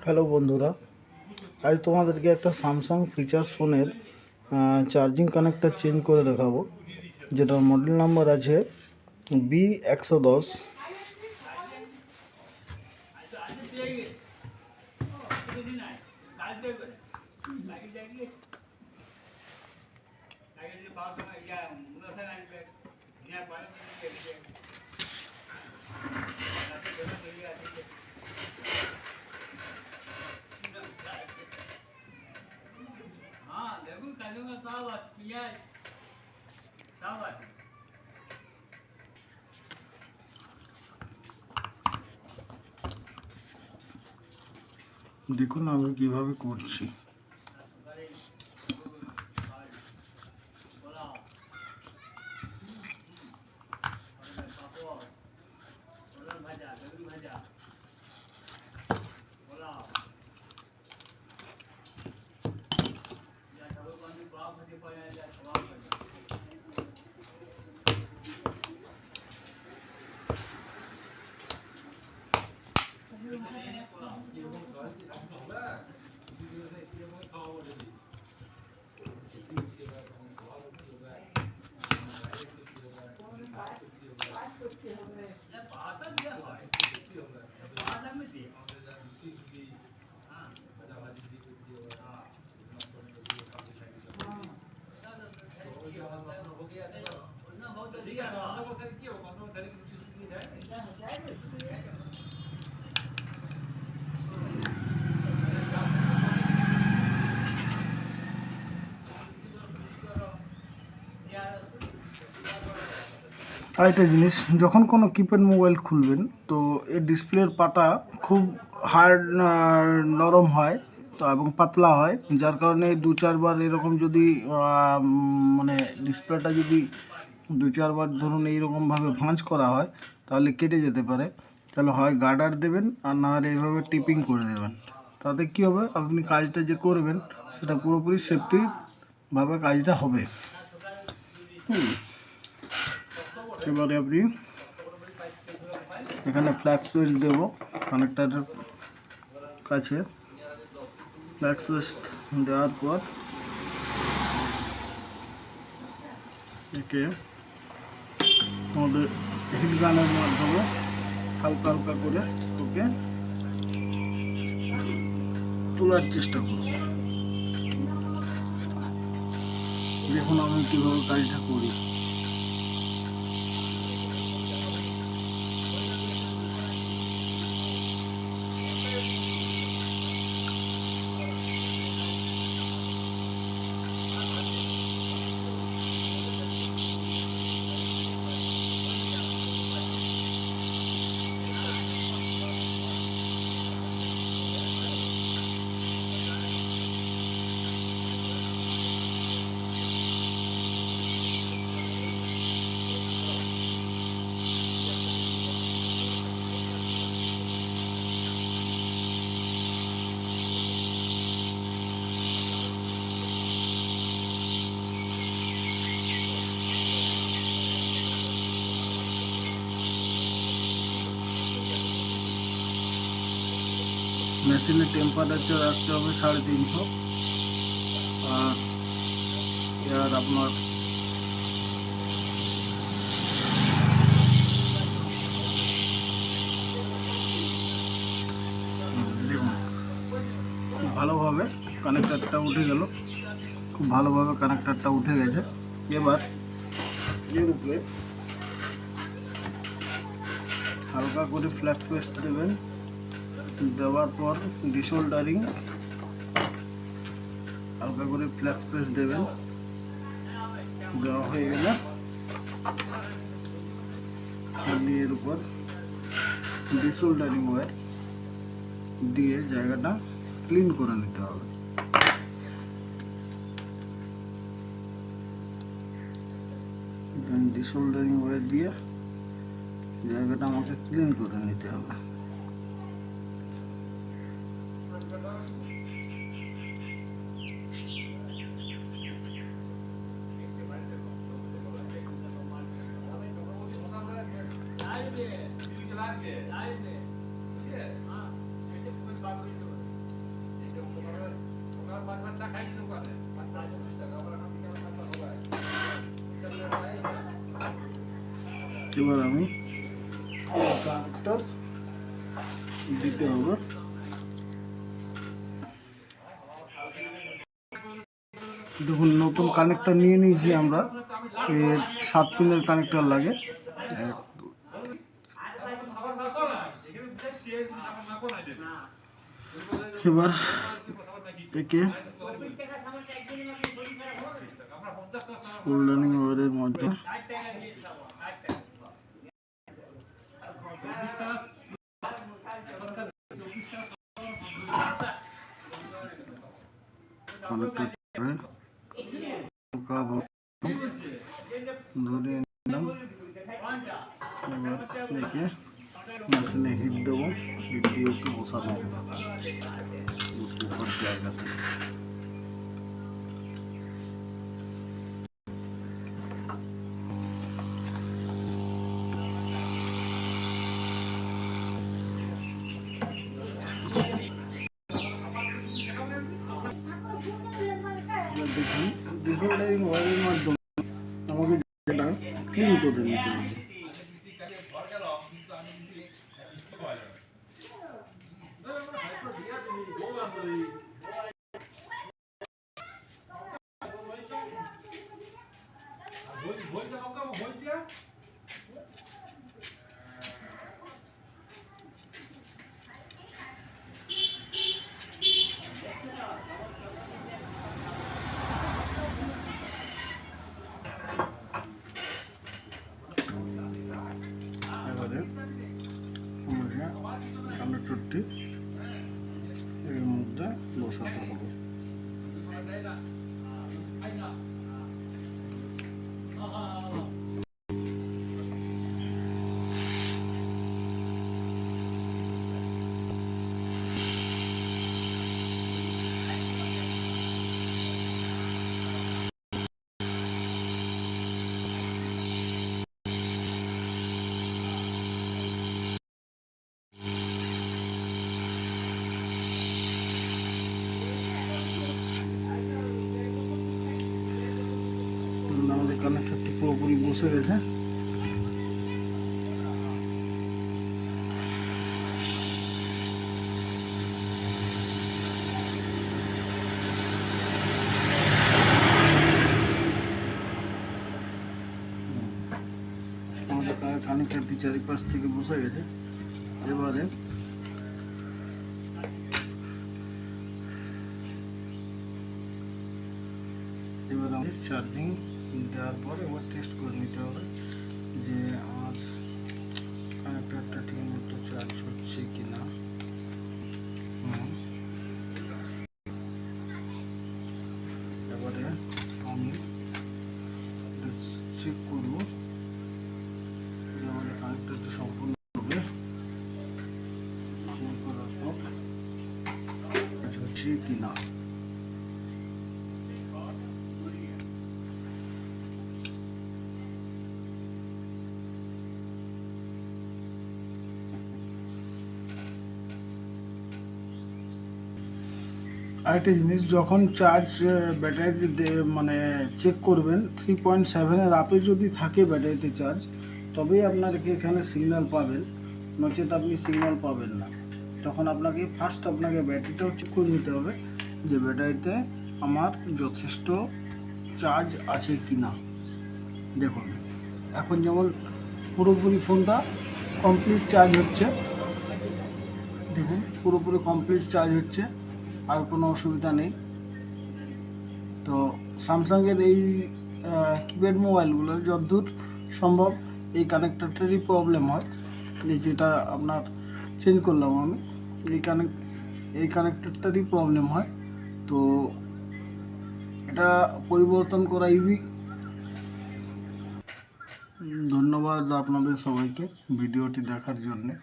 Hello বন্ধুরা, আজ তোমাদেরকে একটা স্যামসাং ফিচার্স ফোনের চার্জিং কানেক্টর চেঞ্জ করে দেখাবো, যেটার মডেল নাম্বার আছে B110। দেখুন আমি কিভাবে করছি। আরেকটা জিনিস, যখন কোনো কিপ্যাড মোবাইল খুলবেন তো এর ডিসপ্লের পাতা খুব হার্ড, নরম হয় তো এবং পাতলা হয়, যার কারণে দু চারবার এরকম যদি মানে ডিসপ্লেটা যদি দু চারবার ধরুন এইরকমভাবে ভাঁজ করা হয় তাহলে কেটে যেতে পারে। তাহলে হয় গার্ডার দেবেন আর না হলে এইভাবে টিপিং করে দেবেন। তাতে কী হবে, আপনি কাজটা যে করবেন সেটা পুরোপুরি সেফটিভাবে কাজটা হবে। এবারে আপনি এখানে ফ্ল্যাক্স পেস্ট দেব কানেক্টারের কাছে। ফ্ল্যাক্স পেস্ট দেওয়ার পর একে আমাদের হিট গানের মাধ্যমে হালকা হালকা করে ওকে তোলার চেষ্টা করব। দেখুন আমি কীভাবে কাজটা করি। মেশিনের টেম্পারেচার রাখতে হবে 350, আর এর আপনার দেখুন খুব ভালোভাবে কানেক্টারটা উঠে গেল, খুব ভালোভাবে কানেক্টারটা উঠে গেছে। এবার এর উপরে হালকা করে ফ্ল্যাক্স পেস্ট দেবেন, দেওয়ার পর ডিসোল্ডারিং হালকা করে ফ্ল্যাক্স পেস্ট দেবেন। দেওয়া হয়ে গেলে আপনি এর উপর ডিসোল্ডারিং ওয়্যার দিয়ে জায়গাটা ক্লিন করে নিতে হবে। ডিসোল্ডারিং ওয়্যার দিয়ে জায়গাটা আমাকে ক্লিন করে নিতে হবে। এবার আমি কানেক্টর দিতে হবে। দেখুন নতুন কানেক্টর নিয়ে নিয়েছি আমরা, এর 7 পিনের কানেক্টর লাগে। এবার একে সোল্ডারিং ওয়্যারের মধ্যে কানেক্টর ধরে নিলাম। এবার একে মেশিনে হিট দেবো, হিট দিয়ে ওকে বসানো হবে জায়গাতে। দেখুন ডিসোল্ডারিং ওয়্যারের মাধ্যমে আমাকে এটা ক্লিন করে নিতে হবে। এবারে আমাকে কানেক্টরটি এর মধ্যে বসাতে হবে। আমাদের কানেক্টরটি পুরোপুরি বসে গেছে। আমাদের কানেক্টরটি চারিপাশ থেকে বসে গেছে। এবারে আমি চার্জিং দেওয়ার পর এবার টেস্ট করে নিতে হবে যে আমার কানেক্টরটা ঠিক মতো চার্জ হচ্ছে কিনা। এবারে আমি চেক করবো যে আমাদের কানেক্টরটি সম্পূর্ণভাবে চেক করার পর চার্জ হচ্ছে কিনা। আরেকটা জিনিস, যখন চার্জ ব্যাটারিতে মানে চেক করবেন 3.7-এর আপে যদি থাকে ব্যাটারিতে চার্জ, তবেই আপনাকে এখানে সিগন্যাল পাবেন, নচেত আপনি সিগন্যাল পাবেন না। তখন আপনাকে ব্যাটারিটাও চেক করে নিতে হবে যে ব্যাটারিতে আমার যথেষ্ট চার্জ আছে কি না। দেখুন এখন যেমন পুরোপুরি ফোনটা কমপ্লিট চার্জ হচ্ছে, দেখুন পুরোপুরি কমপ্লিট চার্জ হচ্ছে, আর কোনো অসুবিধা নেই। তো স্যামসাংয়ের এই কিপ্যাড মোবাইলগুলো যতদূর সম্ভব এই কানেক্টরটারই প্রবলেম হয়, যেটা আপনার চেঞ্জ করলাম আমি, এই কানেক্টরটারই প্রবলেম হয়। তো এটা পরিবর্তন করা ইজি। ধন্যবাদ আপনাদের সবাইকে ভিডিওটি দেখার জন্যে।